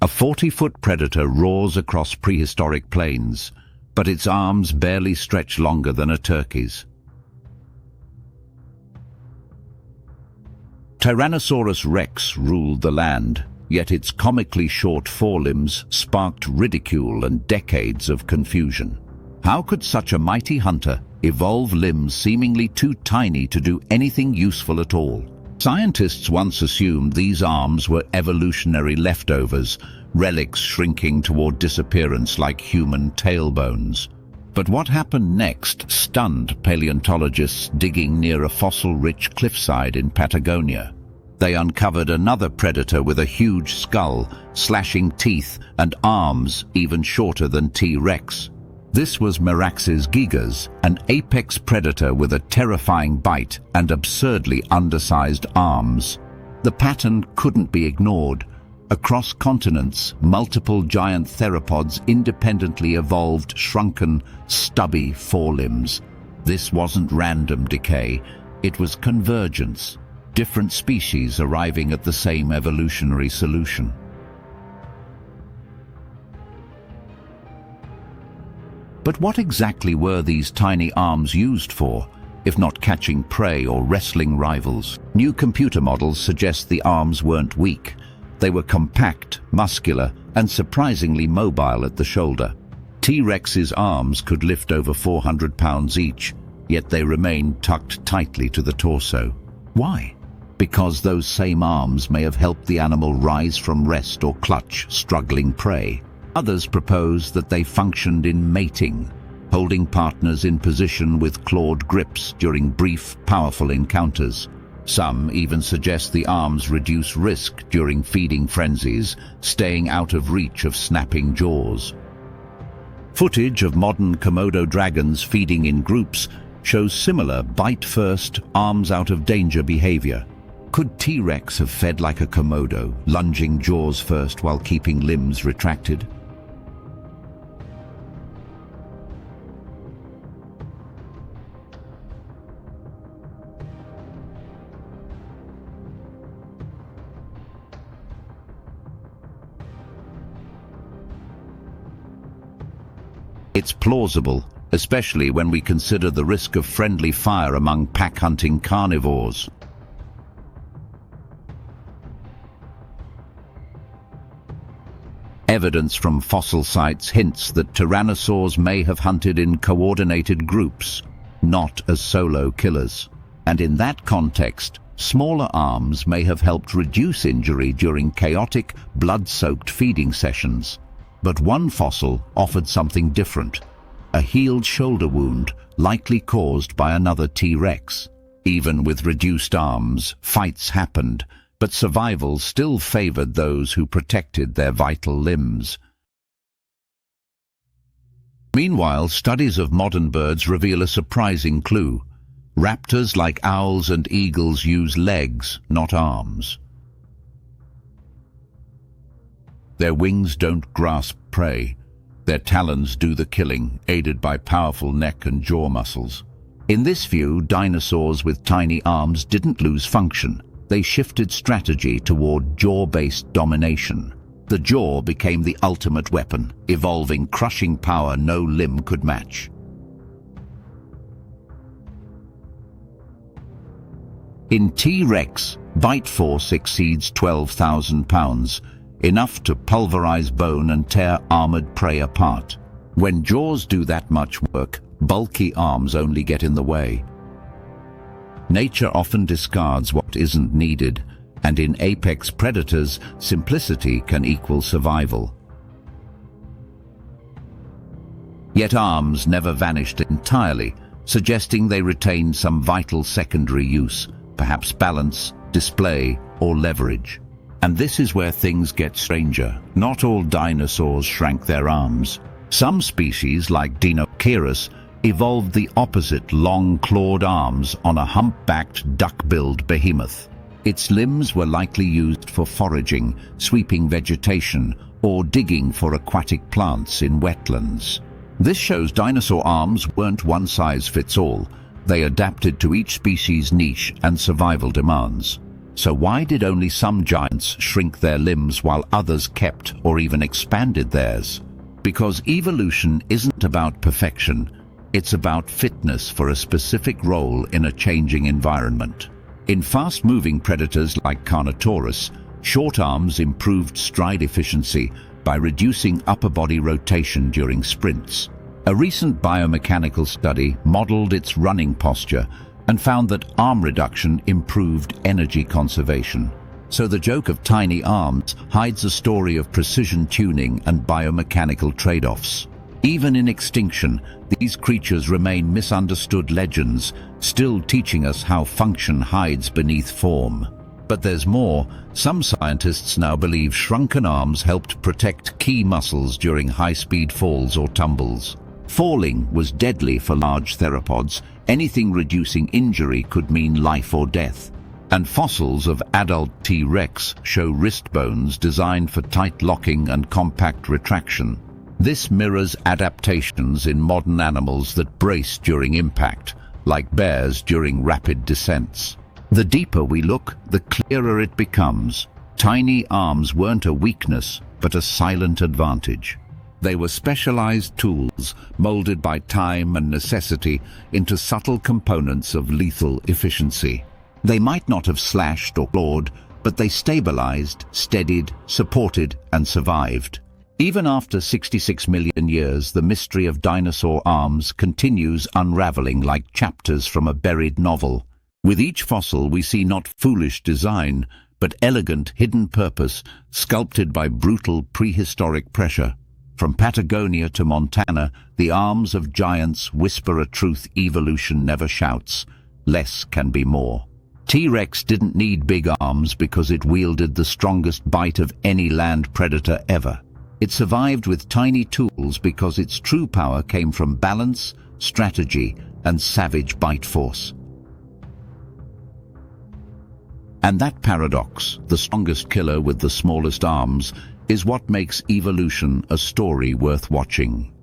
A 40-foot predator roars across prehistoric plains, but its arms barely stretch longer than a turkey's. Tyrannosaurus rex ruled the land, yet its comically short forelimbs sparked ridicule and decades of confusion. How could such a mighty hunter evolve limbs seemingly too tiny to do anything useful at all? Scientists once assumed these arms were evolutionary leftovers, relics shrinking toward disappearance like human tailbones. But what happened next stunned paleontologists digging near a fossil-rich cliffside in Patagonia. They uncovered another predator with a huge skull, slashing teeth, and arms even shorter than T-Rex. This was Meraxes gigas, an apex predator with a terrifying bite and absurdly undersized arms. The pattern couldn't be ignored. Across continents, multiple giant theropods independently evolved shrunken, stubby forelimbs. This wasn't random decay, it was convergence, different species arriving at the same evolutionary solution. But what exactly were these tiny arms used for, if not catching prey or wrestling rivals? New computer models suggest the arms weren't weak. They were compact, muscular, and surprisingly mobile at the shoulder. T-Rex's arms could lift over 400 pounds each, yet they remained tucked tightly to the torso. Why? Because those same arms may have helped the animal rise from rest or clutch struggling prey. Others propose that they functioned in mating, holding partners in position with clawed grips during brief, powerful encounters. Some even suggest the arms reduce risk during feeding frenzies, staying out of reach of snapping jaws. Footage of modern Komodo dragons feeding in groups shows similar bite-first, arms-out-of-danger behavior. Could T-Rex have fed like a Komodo, lunging jaws first while keeping limbs retracted? It's plausible, especially when we consider the risk of friendly fire among pack-hunting carnivores. Evidence from fossil sites hints that tyrannosaurs may have hunted in coordinated groups, not as solo killers. And in that context, smaller arms may have helped reduce injury during chaotic, blood-soaked feeding sessions. But one fossil offered something different, a healed shoulder wound likely caused by another T-Rex. Even with reduced arms, fights happened, but survival still favored those who protected their vital limbs. Meanwhile, studies of modern birds reveal a surprising clue. Raptors like owls and eagles use legs, not arms. Their wings don't grasp prey. Their talons do the killing, aided by powerful neck and jaw muscles. In this view, dinosaurs with tiny arms didn't lose function. They shifted strategy toward jaw-based domination. The jaw became the ultimate weapon, evolving crushing power no limb could match. In T-Rex, bite force exceeds 12,000 pounds, enough to pulverize bone and tear armored prey apart. When jaws do that much work, bulky arms only get in the way. Nature often discards what isn't needed, and in apex predators, simplicity can equal survival. Yet arms never vanished entirely, suggesting they retained some vital secondary use, perhaps balance, display, or leverage. And this is where things get stranger. Not all dinosaurs shrank their arms. Some species, like Dinosaurs, evolved the opposite long-clawed arms on a humpbacked duck-billed behemoth. Its limbs were likely used for foraging, sweeping vegetation, or digging for aquatic plants in wetlands. This shows dinosaur arms weren't one-size-fits-all. They adapted to each species' niche and survival demands. So why did only some giants shrink their limbs while others kept or even expanded theirs? Because evolution isn't about perfection, it's about fitness for a specific role in a changing environment. In fast-moving predators like Carnotaurus, short arms improved stride efficiency by reducing upper body rotation during sprints. A recent biomechanical study modeled its running posture and found that arm reduction improved energy conservation. So the joke of tiny arms hides a story of precision tuning and biomechanical trade-offs. Even in extinction, these creatures remain misunderstood legends, still teaching us how function hides beneath form. But there's more. Some scientists now believe shrunken arms helped protect key muscles during high-speed falls or tumbles. Falling was deadly for large theropods. Anything reducing injury could mean life or death. And fossils of adult T-Rex show wrist bones designed for tight locking and compact retraction. This mirrors adaptations in modern animals that brace during impact, like bears during rapid descents. The deeper we look, the clearer it becomes. Tiny arms weren't a weakness, but a silent advantage. They were specialized tools, molded by time and necessity into subtle components of lethal efficiency. They might not have slashed or clawed, but they stabilized, steadied, supported, and survived. Even after 66 million years, the mystery of dinosaur arms continues unraveling like chapters from a buried novel. With each fossil we see not foolish design, but elegant hidden purpose, sculpted by brutal prehistoric pressure. From Patagonia to Montana, the arms of giants whisper a truth evolution never shouts: less can be more. T-Rex didn't need big arms because it wielded the strongest bite of any land predator ever. It survived with tiny tools because its true power came from balance, strategy, and savage bite force. And that paradox, the strongest killer with the smallest arms, is what makes evolution a story worth watching.